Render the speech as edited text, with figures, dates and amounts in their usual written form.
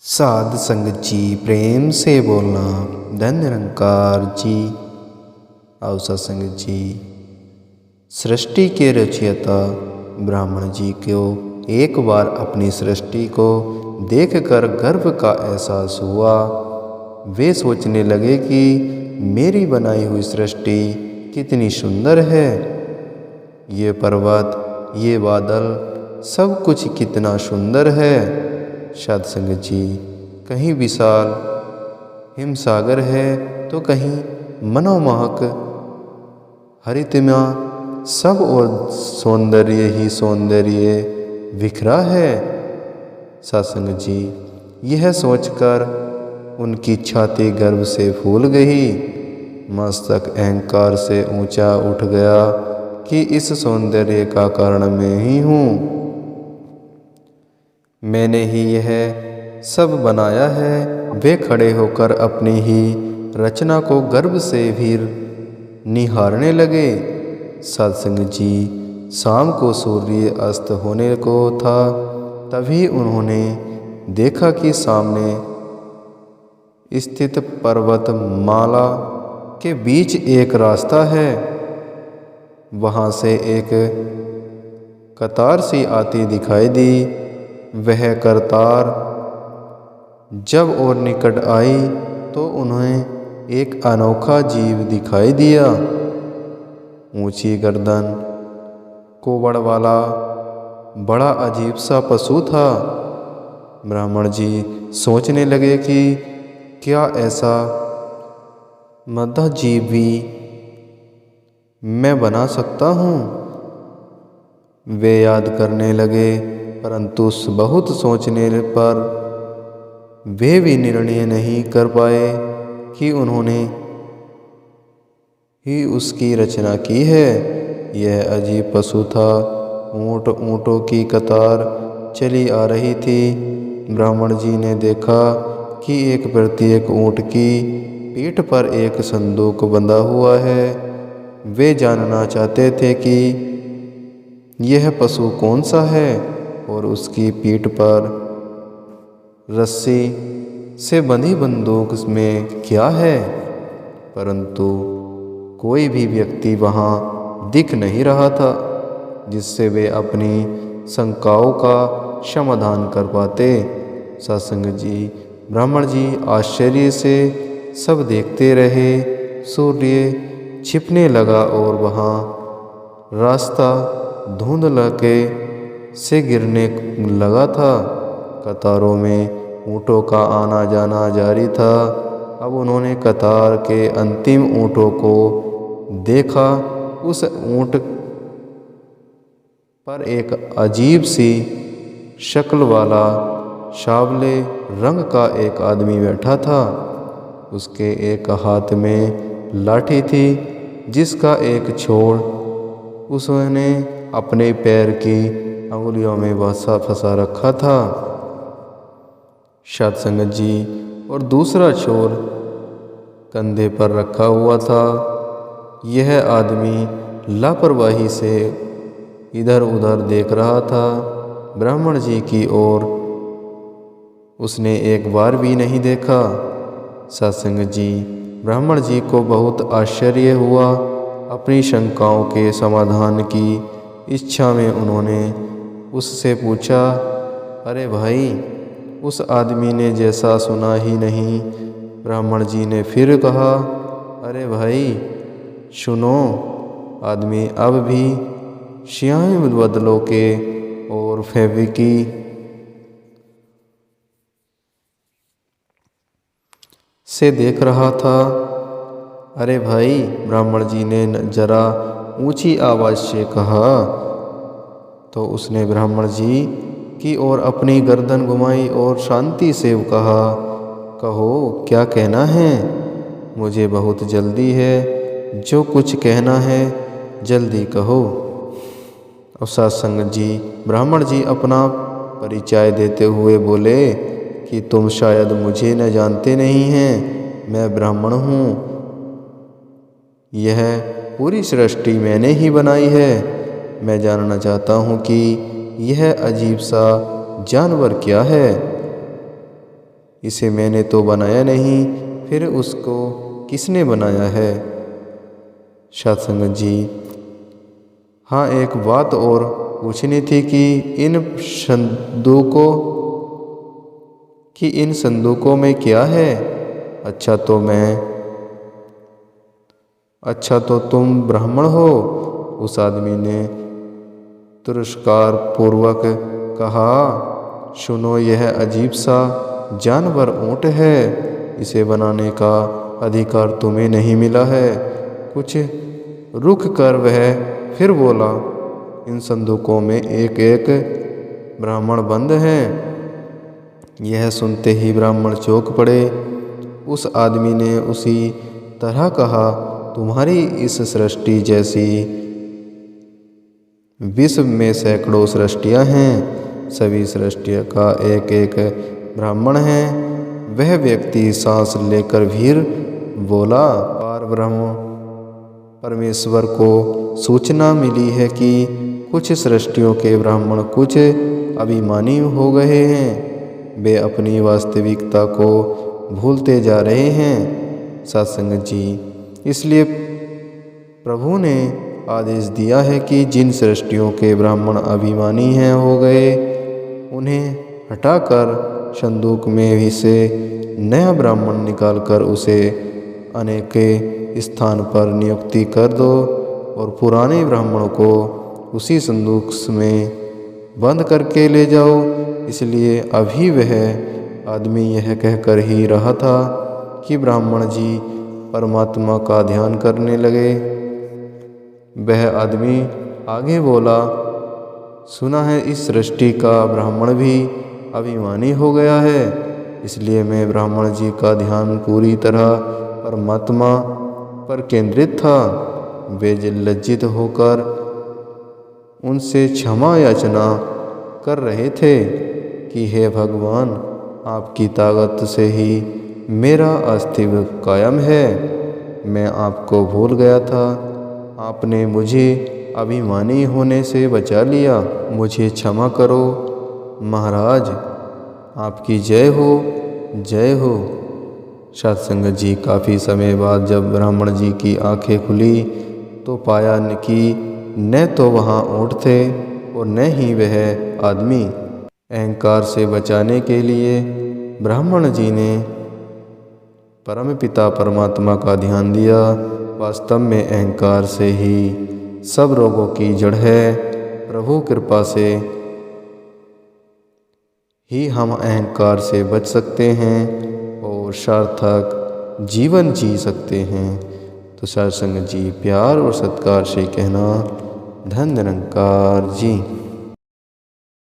साध संगत जी, प्रेम से बोलना। धन निरंकार जी। आओ सत्संगत जी, सृष्टि के रचयिता ब्राह्मण जी को एक बार अपनी सृष्टि को देखकर गर्व का एहसास हुआ। वे सोचने लगे कि मेरी बनाई हुई सृष्टि कितनी सुंदर है। ये पर्वत, ये बादल, सब कुछ कितना सुंदर है। साध संगत जी, कहीं विशाल हिमसागर है तो कहीं मनोमोहक हरितमा, सब और सौंदर्य ही सौंदर्य बिखरा है। साध संगत जी, यह सोचकर उनकी छाती गर्व से फूल गई, मस्तक अहंकार से ऊंचा उठ गया कि इस सौंदर्य का कारण मैं ही हूँ। मैंने ही यह सब बनाया है। वे खड़े होकर अपनी ही रचना को गर्व से भी निहारने लगे। सत्संग जी, शाम को सूर्य अस्त होने को था, तभी उन्होंने देखा कि सामने स्थित पर्वतमाला के बीच एक रास्ता है। वहाँ से एक कतार सी आती दिखाई दी। वह कतार जब और निकट आई तो उन्हें एक अनोखा जीव दिखाई दिया। ऊंची गर्दन, कोबड़ वाला बड़ा अजीब सा पशु था। ब्राह्मण जी सोचने लगे कि क्या ऐसा मध्य जीव भी मैं बना सकता हूँ। वे याद करने लगे, परंतु बहुत सोचने पर वे भी निर्णय नहीं कर पाए कि उन्होंने ही उसकी रचना की है। यह अजीब पशु था। ऊँटों की कतार चली आ रही थी। ब्राह्मण जी ने देखा कि एक प्रत्येक ऊँट की पीठ पर एक संदूक बंधा हुआ है। वे जानना चाहते थे कि यह पशु कौन सा है और उसकी पीठ पर रस्सी से बंधी बंदूक में क्या है, परंतु कोई भी व्यक्ति वहाँ दिख नहीं रहा था जिससे वे अपनी शंकाओं का समाधान कर पाते। सत्संग जी, ब्राह्मण जी आश्चर्य से सब देखते रहे। सूर्य छिपने लगा और वहाँ रास्ता धुंधला के से गिरने लगा था। कतारों में ऊँटों का आना जाना जारी था। अब उन्होंने कतार के अंतिम ऊँटों को देखा। उस ऊँट पर एक अजीब सी शक्ल वाला सांवले रंग का एक आदमी बैठा था। उसके एक हाथ में लाठी थी जिसका एक छोर उसने अपने पैर की अंगुलियों में फंसा रखा था। सत्संग जी, और दूसरा छोर कंधे पर रखा हुआ था। यह आदमी लापरवाही से इधर उधर देख रहा था। ब्राह्मण जी की ओर उसने एक बार भी नहीं देखा। सत्संग जी, ब्राह्मण जी को बहुत आश्चर्य हुआ। अपनी शंकाओं के समाधान की इच्छा में उन्होंने उससे पूछा, अरे भाई, उस आदमी ने जैसा सुना ही नहीं। ब्राह्मण जी ने फिर कहा, अरे भाई सुनो, आदमी अब भी स्याही बदलों के और फेविकी से देख रहा था। अरे भाई, ब्राह्मण जी ने जरा ऊंची आवाज़ से कहा। तो उसने ब्राह्मण जी की ओर अपनी गर्दन घुमाई और शांति से कहा, कहो क्या कहना है। मुझे बहुत जल्दी है, जो कुछ कहना है जल्दी कहो। और सत्संग जी, ब्राह्मण जी अपना परिचय देते हुए बोले कि तुम शायद मुझे न जानते नहीं हैं। मैं ब्राह्मण हूँ। यह पूरी सृष्टि मैंने ही बनाई है। मैं जानना चाहता हूँ कि यह अजीब सा जानवर क्या है। इसे मैंने तो बनाया नहीं, फिर उसको किसने बनाया है? सत्संग जी, हाँ, एक बात और पूछनी थी कि इन संदूकों में क्या है? अच्छा तो तुम ब्राह्मण हो? उस आदमी ने तिरस्कार पूर्वक कहा, सुनो, यह अजीब सा जानवर ऊँट है। इसे बनाने का अधिकार तुम्हें नहीं मिला है। कुछ रुक कर वह फिर बोला, इन संदूकों में एक एक ब्राह्मण बंद हैं। यह सुनते ही ब्राह्मण चौंक पड़े। उस आदमी ने उसी तरह कहा, तुम्हारी इस सृष्टि जैसी विश्व में सैकड़ों सृष्टियाँ हैं। सभी सृष्टियों का एक एक ब्राह्मण है। वह व्यक्ति सांस लेकर फिर बोला, पार ब्रह्म परमेश्वर को सूचना मिली है कि कुछ सृष्टियों के ब्राह्मण कुछ अभिमानी हो गए हैं। वे अपनी वास्तविकता को भूलते जा रहे हैं। सत्संग जी, इसलिए प्रभु ने आदेश दिया है कि जिन सृष्टियों के ब्राह्मण अभिमानी हैं हो गए, उन्हें हटाकर संदूक में भी से नया ब्राह्मण निकालकर उसे अनेक स्थान पर नियुक्ति कर दो और पुराने ब्राह्मणों को उसी संदूक में बंद करके ले जाओ। इसलिए अभी वह आदमी यह कहकर ही रहा था कि ब्राह्मण जी परमात्मा का ध्यान करने लगे। वह आदमी आगे बोला, सुना है इस सृष्टि का ब्राह्मण भी अभिमानी हो गया है। इसलिए मैं ब्राह्मण जी का ध्यान पूरी तरह परमात्मा पर केंद्रित था। वे लज्जित होकर उनसे क्षमा याचना कर रहे थे कि हे भगवान, आपकी ताकत से ही मेरा अस्तित्व कायम है। मैं आपको भूल गया था। आपने मुझे अभिमानी होने से बचा लिया। मुझे क्षमा करो महाराज। आपकी जय हो, जय हो। सत्संग जी, काफ़ी समय बाद जब ब्राह्मण जी की आंखें खुली तो पाया कि न तो वहाँ ऊँट थे और न ही वह आदमी। अहंकार से बचाने के लिए ब्राह्मण जी ने परमपिता परमात्मा का ध्यान दिया। वास्तव में अहंकार से ही सब रोगों की जड़ है। प्रभु कृपा से ही हम अहंकार से बच सकते हैं और सार्थक जीवन जी सकते हैं। तो सत्संग जी, प्यार और सत्कार से कहना, धन निरंकार जी।